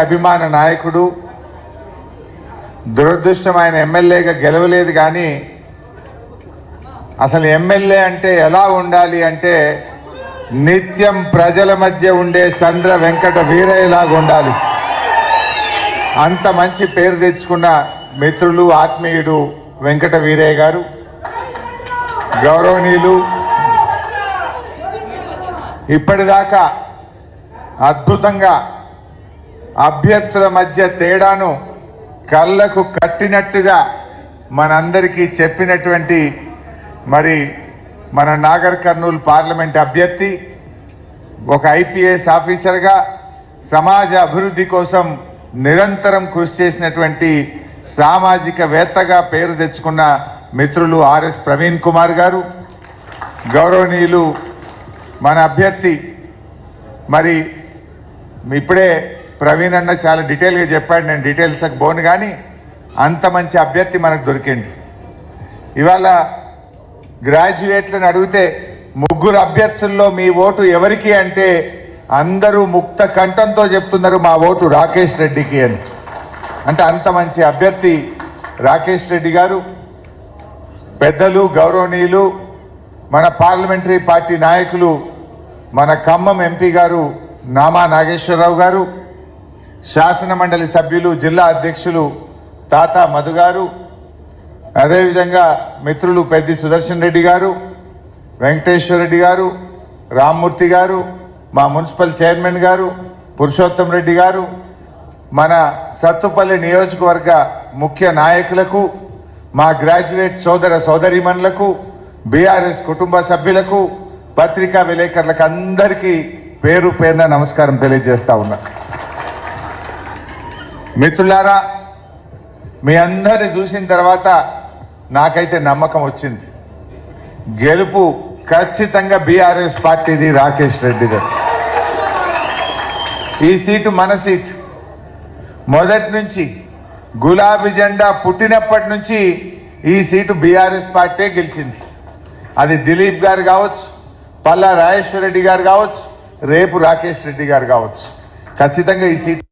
అభిమాన నాయకుడు. దురదృష్టం ఆయన ఎమ్మెల్యేగా గెలవలేదు. కానీ అసలు ఎమ్మెల్యే అంటే ఎలా ఉండాలి అంటే నిత్యం ప్రజల మధ్య ఉండే సండ్ర వెంకట వీరయ్యలాగా ఉండాలి. అంత మంచి పేరు తెచ్చుకున్న మిత్రులు, ఆత్మీయుడు వెంకట వీరయ్య గారు. గౌరవనీయులు, ఇప్పటిదాకా అద్భుతంగా అభ్యర్థుల మధ్య తేడాను కళ్ళకు కట్టినట్టుగా మనందరికీ చెప్పినటువంటి మన నాగర్ కర్నూలు పార్లమెంట్ అభ్యర్థి, ఒక ఐపీఎస్ ఆఫీసర్గా సమాజ అభివృద్ధి కోసం నిరంతరం కృషి చేసినటువంటి సామాజికవేత్తగా పేరు తెచ్చుకున్న మిత్రులు ఆర్ఎస్ ప్రవీణ్ కుమార్ గారు. గౌరవనీయులు మన అభ్యర్థి, ఇప్పుడే ప్రవీణ్ అన్న చాలా డీటెయిల్గా చెప్పాడు, నేను డీటెయిల్స్కి పోను. కానీ అంత మంచి అభ్యర్థి మనకు దొరికింది. ఇవాళ గ్రాడ్యుయేట్లను అడిగితే ముగ్గురు అభ్యర్థుల్లో మీ ఓటు ఎవరికి అంటే అందరూ ముక్త కంఠంతో చెప్తున్నారు మా ఓటు రాకేష్ రెడ్డికి అని. అంటే అంత మంచి అభ్యర్థి రాకేష్ రెడ్డి గారు. పెద్దలు, గౌరవనీయులు, మన పార్లమెంటరీ పార్టీ నాయకులు, మన ఖమ్మం ఎంపీ గారు నామా నాగేశ్వరరావు గారు, శాసన మండలి సభ్యులు, జిల్లా అధ్యక్షులు తాత మధు గారు, అదేవిధంగా మిత్రులు పెద్ది సుదర్శన్ రెడ్డి గారు, వెంకటేశ్వర రెడ్డి గారు, రామ్మూర్తి గారు, మా మున్సిపల్ చైర్మన్ గారు పురుషోత్తం రెడ్డి గారు, మన సత్తుపల్లి నియోజకవర్గ ముఖ్య నాయకులకు, మా గ్రాడ్యుయేట్ సోదర సోదరీమణులకు, బీఆర్ఎస్ కుటుంబ సభ్యులకు, పత్రికా విలేకరులకు అందరికీ పేరు పేరున నమస్కారం తెలియజేస్తా ఉన్నా. మిత్రులారా, మీ అందరిని చూసిన తర్వాత నాకైతే నమ్మకం వచ్చింది. గెలుపు ఖచ్చితంగా బీఆర్ఎస్ పార్టీది, రాకేష్ రెడ్డి గారు. ఈ సీటు మన సీటు. మొదటి నుంచి గులాబీ జెండా పుట్టినప్పటి నుంచి ఈ సీటు బీఆర్ఎస్ పార్టీ గెలిచింది. అది దిలీప్ గారు కావచ్చు, పల్లా రాజేశ్వర రెడ్డి గారు కావచ్చు, రేపు రాకేష్ రెడ్డి గారు కావచ్చు. ఖచ్చితంగా ఈ సీటు